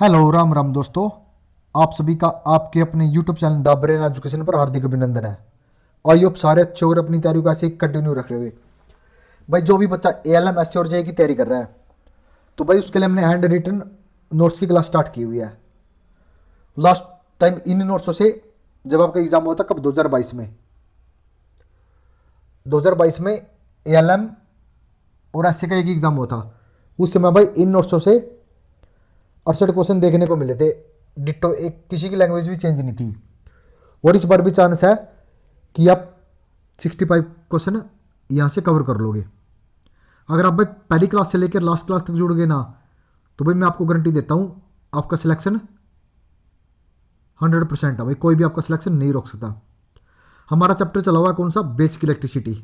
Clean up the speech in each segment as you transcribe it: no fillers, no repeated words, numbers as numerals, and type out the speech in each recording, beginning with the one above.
Hello Ram Ram दोस्तों। आप सभी का आपके अपने YouTube channel the brain education पर हार्दिक अभिनंदन है। आई होप सारे अच्छे और अपनी तैयारी को ऐसे ही कंटिन्यू रख रहे हुए। भाई जो भी बच्चा एएलएम एससी और जेई की तैयारी कर रहा है तो भाई उसके लिए हमने हैंड रिटन नोट्स की क्लास स्टार्ट की हुई है। लास्ट टाइम इन नोट्सों से जब आपका एग्जाम हुआ था कब 2022 में 2022 में एएलएम और एससी का एक एग्जाम हुआ था। उस समय भाई इन नोट्सों से 68 क्वेश्चन देखने को मिले थे। डिट्टो एक किसी की लैंग्वेज भी चेंज नहीं थी। और इस बार भी चांस है कि आप 65 क्वेश्चन यहाँ से कवर कर लोगे। अगर आप भाई पहली क्लास से लेकर लास्ट क्लास तक जुड़ गए ना तो भाई मैं आपको गारंटी देता हूँ आपका सिलेक्शन 100% है। भाई कोई भी आपका सिलेक्शन नहीं रोक सकता। हमारा चैप्टर चला हुआ है कौन सा, basic electricity.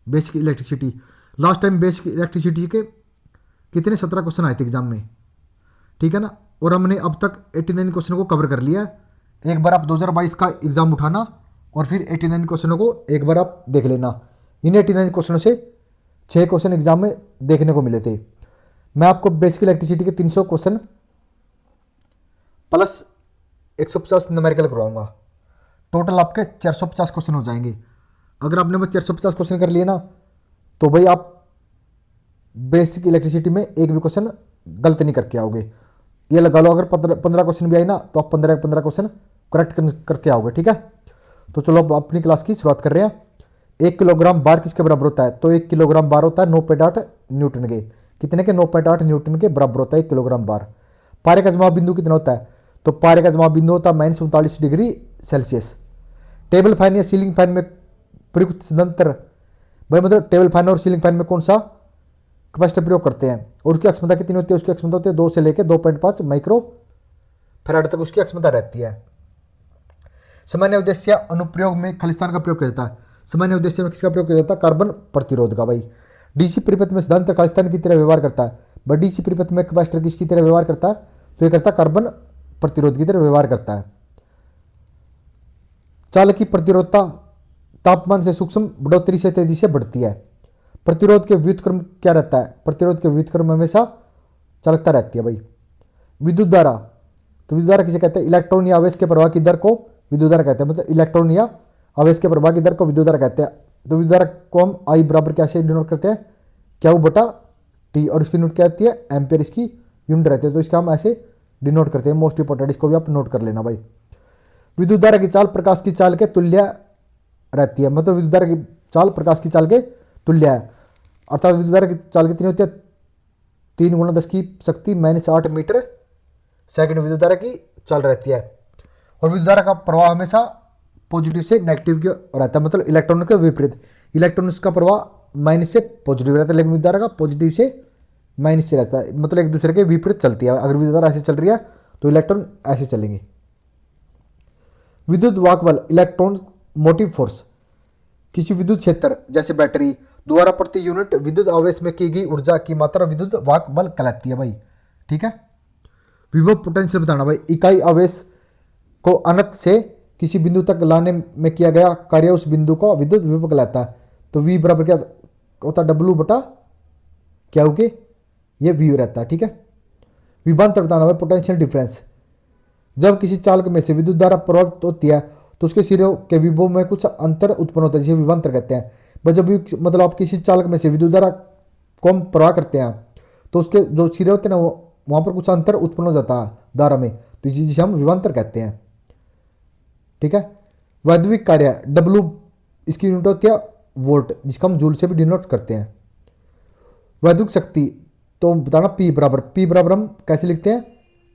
Basic electricity last time basic electricity के कितने 17 क्वेश्चन आए थे एग्जाम में, ठीक है ना। और हमने अब तक 89 क्वेश्चन को कवर कर लिया है। एक बार आप 2022 का एग्जाम उठाना और फिर 89 क्वेश्चनों को एक बार आप देख लेना। इन 89 क्वेश्चनों से 6 क्वेश्चन एग्जाम में देखने को मिले थे। मैं आपको बेसिक इलेक्ट्रिसिटी के 300 क्वेश्चन प्लस 150 न्यूमेरिकल करवाऊंगा। टोटल आपके 450 क्वेश्चन हो जाएंगे। अगर आपने बस 450 क्वेश्चन कर लिए ना तो भाई आप बेसिक इलेक्ट्रिसिटी में एक भी क्वेश्चन गलत नहीं करके आओगे। ये लगा लो अगर 15 क्वेश्चन भी आए ना तो आप 15 क्वेश्चन करेक्ट करके आओगे, ठीक है। तो चलो अब अपनी क्लास की शुरुआत कर रहे हैं। 1 किलोग्राम बार किसके बराबर होता है? तो 1 किलोग्राम बार होता है 9.8 न्यूटन के। कितने के? 9.8 न्यूटन के बराबर होता है 1 किलोग्राम बार। पारे का जमाव बिंदु कितना होता है? तो पारे का जमाव बिंदु होता है -39 डिग्री सेल्सियस। टेबल फैन या सीलिंग फैन में प्रयुक्त सदंतर, भाई मतलब टेबल फैन और सीलिंग फैन में कौन सा कैपेसिटर प्रयोग करते हैं और उसकी अक्षमता कितनी होती है? उसकी अक्षमता होती है 2 से लेकर 2.5 माइक्रो फैराड तक उसकी अक्षमता रहती है। सामान्य उद्देश्य अनुप्रयोग में खलिस्तान का प्रयोग किया जाता है। सामान्य उद्देश्य में किसका प्रयोग किया जाता है? कार्बन प्रतिरोध का। भाई डीसी परिपथ में सिद्धांत खलिस्तान की तरह व्यवहार करता है। भाई डीसी परिपथ में कैपेसिटर किसकी तरह व्यवहार करता है? तो ये करता है कार्बन प्रतिरोध की तरह व्यवहार करता है। चालक की प्रतिरोधता तापमान से सूक्ष्म बढ़ोतरी से तेजी से बढ़ती है। प्रतिरोध के व्युत्क्रम क्या रहता है? प्रतिरोध के व्युत्क्रम हमेशा चालकता रहती है। भाई विद्युत धारा, तो विद्युत धारा किसे कहते हैं? इलेक्ट्रॉन या आवेश के प्रवाह की दर को विद्युत धारा कहते हैं। मतलब इलेक्ट्रॉन या आवेश के प्रवाह की दर को विद्युत धारा कहते हैं। तो विद्युत धारा को हम आई बराबर कैसे डिनोट करते हैं? क्यू बटा टी, और इसकी यूनिट क्या होती है? एम्पियर इसकी यूनिट रहती है। तो इसका हम ऐसे डिनोट करते हैं। मोस्ट इंपॉर्टेंट, इसको भी आप नोट कर लेना। भाई विद्युत धारा की चाल प्रकाश की चाल के तुल्य रहती है। मतलब विद्युत धारा की चाल प्रकाश की चाल के तुल्य है। अर्थात विद्युत धारा की चाल कितनी होती है? 3 × 10⁻⁸ मीटर सेकंड विद्युत धारा की चाल रहती है। और विद्युत धारा का प्रवाह हमेशा पॉजिटिव से नेगेटिव की रहता है, मतलब इलेक्ट्रॉन के विपरीत। इलेक्ट्रॉन का प्रवाह माइनस से पॉजिटिव रहता है, लेकिन विद्युत धारा का पॉजिटिव से माइनस से रहता है, मतलब एक दूसरे के विपरीत चलती है। अगर विद्युत धारा ऐसे चल रही है तो इलेक्ट्रॉन ऐसे चलेंगे। विद्युत वाहक बल इलेक्ट्रॉन मोटिव फोर्स, किसी विद्युत क्षेत्र जैसे बैटरी द्वारा प्रति यूनिट विद्युत आवेश में की गई ऊर्जा की मात्रा विद्युत वाहक बल कहलाती है। भाई ठीक है। विभव पोटेंशियल बताना। भाई इकाई आवेश को अनंत से किसी बिंदु तक लाने में किया गया कार्य उस बिंदु को विद्युत विभव कहलाता है। तो V बराबर क्या होता है? W बटा क्या हो के ये V रहता है, ठीक है। विभवांतर बताना। भाई पोटेंशियल डिफरेंस, जब किसी चालक में से विद्युत धारा प्रवाहित होती है तो उसके सिरों के विभव में कुछ अंतर उत्पन्न होता है, जिसे विभवांतर कहते हैं। बस जब भी मतलब आप किसी चालक में से विद्युत धारा को हम प्रवाह करते हैं तो उसके जो सिरे होते हैं ना वहाँ पर कुछ अंतर उत्पन्न हो जाता है धारा में, तो इसी जिसे हम विभवांतर कहते हैं, ठीक है। वैद्युतिक कार्य W, इसकी यूनिट होती है वोल्ट, जिसको हम जूल से भी डिनोट करते हैं। वैद्युतिक शक्ति तो बताना P बराबर हम कैसे लिखते हैं?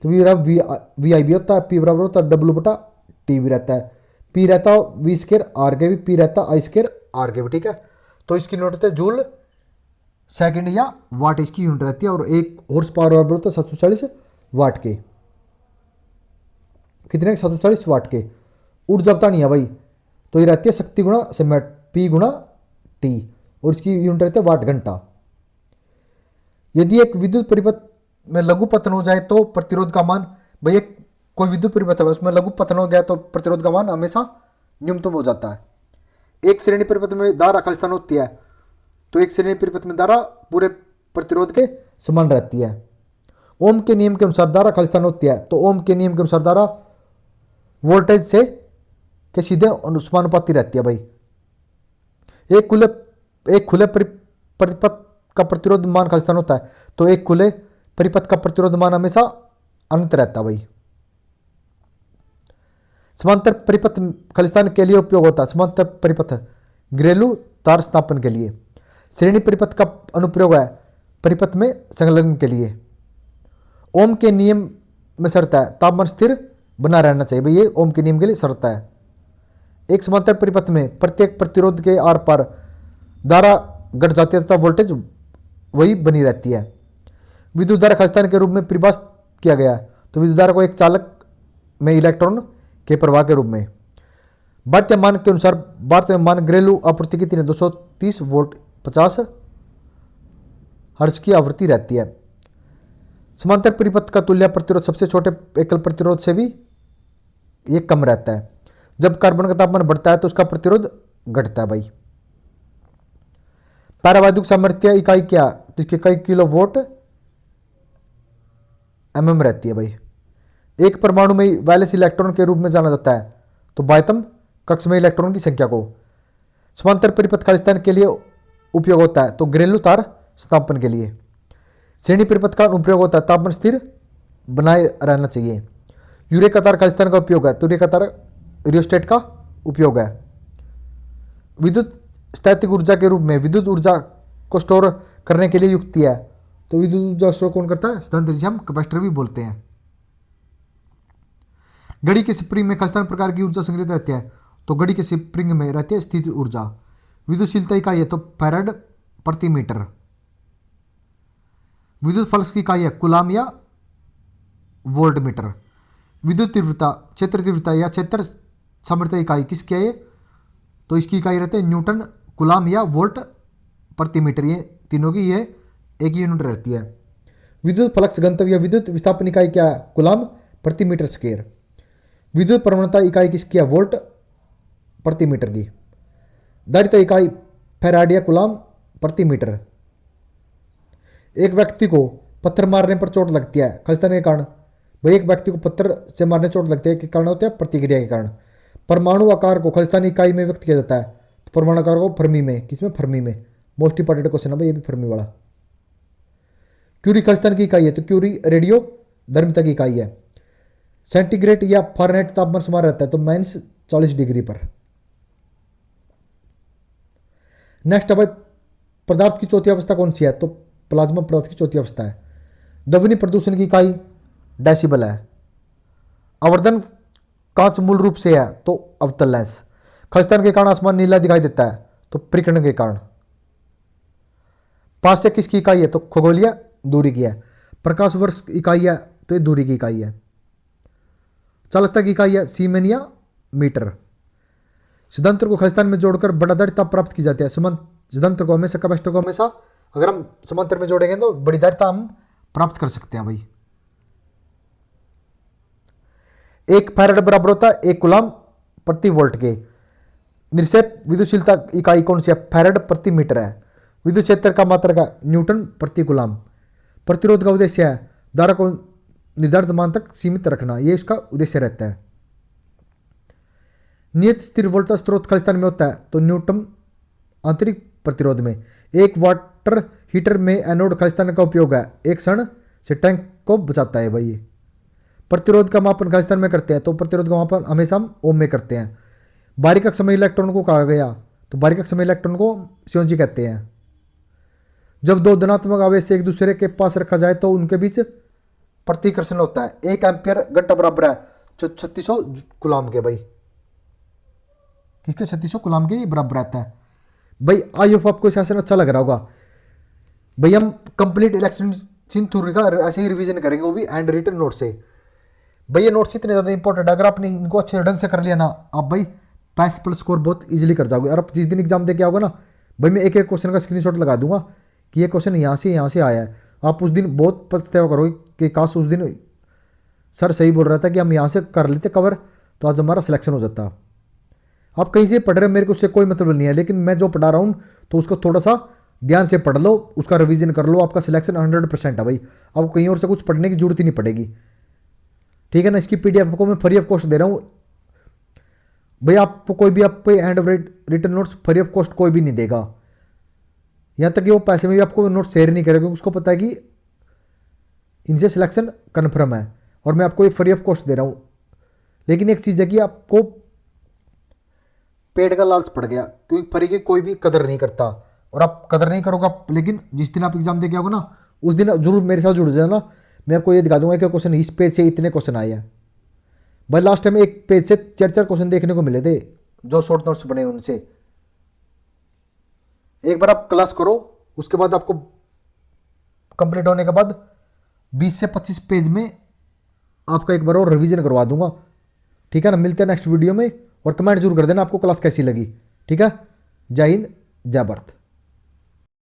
तो V बराबर वी आई भी होता है। P बराबर होता है W बटा टी भी रहता है। P रहता है V² R के भी, P रहता है I² R के भी, ठीक है। तो इसकी यूनिट होता है जूल सेकंड या वाट, इसकी यूनिट रहती है। और 1 हॉर्स पावर बराबर होता है 740 वाट के। कितने के? 740 वाट के। ऊर्जा बतानी है भाई, तो ये रहती है शक्ति गुणा समय, P गुणा T, और इसकी यूनिट रहती है वाट घंटा। यदि एक विद्युत परिपथ में लघु पतन हो जाए तो प्रतिरोध का मान, भाई एक कोई विद्युत परिपथ है उसमें लघु पतन हो गया तो प्रतिरोध का मान हमेशा न्यूनतम हो जाता है। एक श्रेणी परिपथ में धारा खालिस्तान होती है तो एक श्रेणी परिपथ में धारा पूरे प्रतिरोध के समान रहती है। ओम के नियम के अनुसार धारा खालिस्तान होती है, तो ओम के नियम के अनुसार धारा वोल्टेज से के सीधे अनुपाती रहती है भाई। एक खुले परिपथ का प्रतिरोध मान खालिस्तान होता है, तो एक खुले परिपथ का प्रतिरोध मान हमेशा अनंत रहता है भाई। समांतर परिपथ खालिस्तान के लिए उपयोग होता है। समांतर परिपथ घरेलू तार स्थापन के लिए। श्रेणी परिपथ का अनुप्रयोग है परिपथ में संलग्न के लिए। ओम के नियम में शर्त है तापमान स्थिर बना रहना चाहिए भाई, ये ओम के नियम के लिए शर्त है। एक समांतर परिपथ में प्रत्येक प्रतिरोध के आर पार धारा घट जाती है तथा वोल्टेज वही बनी रहती है। विद्युत धारा खालिस्तान के रूप में परिभाषित किया गया है, तो विद्युत धारा को एक चालक में इलेक्ट्रॉन के प्रवाह के रूप में। भारतीय मान के अनुसार भारतीय मान घरेलू आपूर्ति कितनी है? 230 वोल्ट 50 हर्ट्ज की आवृत्ति रहती है। समांतर परिपथ का तुल्य प्रतिरोध सबसे छोटे एकल प्रतिरोध से भी ये कम रहता है। जब कार्बन का तापमान बढ़ता है तो उसका प्रतिरोध घटता है भाई। पारवाद्युत सामर्थ्य इकाई क्या? तो इसकी इकाई किलो वोट mm रहती है भाई। एक परमाणु में वैलेंस इलेक्ट्रॉन के रूप में जाना जाता है, तो बाह्यतम कक्ष में इलेक्ट्रॉन की संख्या को। समांतर परिपथ खालिस्तान के लिए उपयोग होता है, तो घरेलू तार स्थापन के लिए। श्रेणी परिपथ का उपयोग होता है तापमान स्थिर बनाए रहना चाहिए। यूरे का तार खालिस्तान का उपयोग है, तो यूरे का तार रियोस्टेट का उपयोग है। विद्युत स्थैतिक ऊर्जा के रूप में विद्युत ऊर्जा को स्टोर करने के लिए युक्ति है, तो विद्युत ऊर्जा स्टोर कौन करता है? सिद्धांत जिसे हम कैपेसिटर भी बोलते हैं। घड़ी के स्प्रिंग में खालिस्तान प्रकार की ऊर्जा संग्रहित रहती है, तो घड़ी के स्प्रिंग में रहती है स्थिति ऊर्जा। विद्युतशीलता इकाई है तो फैराड प्रति मीटर। विद्युत फ्लक्स की इकाई है कूलाम या वोल्ट मीटर। विद्युत तीव्रता क्षेत्र तीव्रता या क्षेत्र सामर्थ्य इकाई किसकी है? तो इसकी इकाई रहती है न्यूटन कूलाम या वोल्ट प्रति मीटर। ये तीनों की ये एक यूनिट रहती है। विद्युत फ्लक्स घनत्व या विद्युत विस्थापन इकाई क्या है? कूलाम प्रति मीटर स्क्वायर। विद्युत प्रवणता इकाई किसकी है? वोल्ट प्रति मीटर की। धारिता इकाई फैराड या कूलाम प्रति मीटर। एक व्यक्ति को पत्थर मारने पर चोट लगती है खालिस्तान के कारण। भाई एक व्यक्ति को पत्थर से मारने चोट लगती है के कारण होता है प्रतिक्रिया के कारण। परमाणु आकार को खालिस्तानी इकाई में व्यक्त किया जाता है, तो परमाणु आकार को फर्मी में। किसमें? फर्मी में। मोस्ट इंपॉर्टेंट क्वेश्चन है भाई ये भी, फर्मी वाला। क्यूरी खालिस्तान की इकाई है, तो क्यूरी रेडियो धर्मिता की इकाई है। सेंटीग्रेड या फारेनहाइट तापमान समान रहता है, तो -40 डिग्री पर। नेक्स्ट है भाई पदार्थ की चौथी अवस्था कौन सी है? तो प्लाज्मा पदार्थ की चौथी अवस्था है। ध्वनि प्रदूषण की इकाई डेसिबल है। आवर्धन कांच मूल रूप से है, तो अवतल लेंस। खालिस्तान के कारण आसमान नीला दिखाई देता है, तो परिकर्ण के कारण। पास से किसकी इकाई है? तो खगोलीय दूरी की है। प्रकाश वर्ष इकाई है, तो ये दूरी की इकाई है। चालकता की इकाई है सीमेन या मीटर। सिद्धांत को खालिस्तान में जोड़कर बड़ा धारिता प्राप्त की जाती है। सिद्धांत को हमेशा कैपेसिटर को हमेशा अगर हम समांतर में जोड़ेंगे तो बड़ी धारिता हम प्राप्त कर सकते हैं भाई। एक फैराड बराबर होता है 1 कूलाम प्रति वोल्ट के। निरपेक्ष विद्युतशीलता इकाई कौन सी है? फैराड प्रति मीटर है। विद्युत क्षेत्र का मात्रक है न्यूटन प्रति कूलाम। प्रतिरोध का उद्देश्य है धारा को निर्धारित मान तक सीमित रखना, यह इसका उद्देश्य रहता है। नियत स्थिर वोल्टेज स्रोत खालिस्तान में होता है, तो न्यूनतम आंतरिक प्रतिरोध में। एक वाटर हीटर में एनोड खालिस्तान का उपयोग है, एक क्षण से टैंक को बचाता है भाई। प्रतिरोध का मापन खालिस्तान में करते हैं, तो प्रतिरोध का मापन हमेशा हम ओम में करते हैं। बारीक समय इलेक्ट्रॉन को कहा गया, तो बारीक समय इलेक्ट्रॉन को स्योंजी कहते हैं। जब दो धनात्मक आवेश एक दूसरे के पास रखा जाए तो उनके बीच प्रतिकर्षण होता है। 1 एम्पियर घंटा बराबर है 3600 कूलाम के भाई। किसके? 3600 कूलाम के बराबर रहता है भाई। आई होप आपको सेशन अच्छा लग रहा होगा भाई। हम कंप्लीट इलेक्ट्रॉनिक थ्योरी का ऐसे ही रिवीजन करेंगे, वो भी एंड रिटन नोट से भाई। ये नोट्स इतने ज़्यादा इंपॉर्टेंट है, अगर आपने इनको अच्छे ढंग से कर लिया ना, आप भाई 5+ स्कोर बहुत इजीली कर जाओगे। और आप जिस दिन एग्जाम दे के आओगे ना भाई, मैं एक एक क्वेश्चन का स्क्रीनशॉट लगा दूंगा कि ये क्वेश्चन यहाँ से आया है। आप उस दिन बहुत पछतावा करोगे कि काश उस दिन सर सही बोल रहा था कि हम यहाँ से कर लेते कवर, तो आज हमारा सिलेक्शन हो जाता। आप कहीं से पढ़ रहे हो, मेरे को उससे कोई मतलब नहीं है, लेकिन मैं जो पढ़ा रहा हूँ तो उसको थोड़ा सा ध्यान से पढ़ लो, उसका रिवीजन कर लो, आपका सिलेक्शन 100% है भाई। आपको कहीं और से कुछ पढ़ने की जरूरत ही नहीं पड़ेगी, ठीक है ना। इसकी पीडीएफ को मैं फ्री ऑफ कॉस्ट दे रहा हूँ भाई। आपको कोई भी आप end of return notes free of cost कोई भी नहीं देगा, यहाँ तक कि वो पैसे में भी आपको नोट शेयर नहीं करेगा, क्योंकि उसको पता है कि इनसे सिलेक्शन कन्फर्म है और मैं आपको ये फ्री ऑफ कॉस्ट दे रहा हूँ। लेकिन एक चीज़ है कि आपको पेड़ का लालच पड़ गया, क्योंकि फ्री की कोई भी कदर नहीं करता और आप कदर नहीं करोगे आप। लेकिन जिस दिन आप एग्जाम दे के आओगे ना, उस दिन जरूर मेरे साथ जुड़ जाना, मैं आपको ये दिखा दूंगा कि क्वेश्चन इस पेज से इतने क्वेश्चन आए हैं भाई। लास्ट टाइम एक पेज से 4-4 क्वेश्चन देखने को मिले थे जो शॉर्ट नोट्स बने उनसे। एक बार आप क्लास करो, उसके बाद आपको कंप्लीट होने के बाद 20 से 25 पेज में आपका एक बार और रिवीजन करवा दूंगा, ठीक है ना। मिलते हैं नेक्स्ट वीडियो में, और कमेंट जरूर कर देना आपको क्लास कैसी लगी, ठीक है। जय हिंद, जय भारत।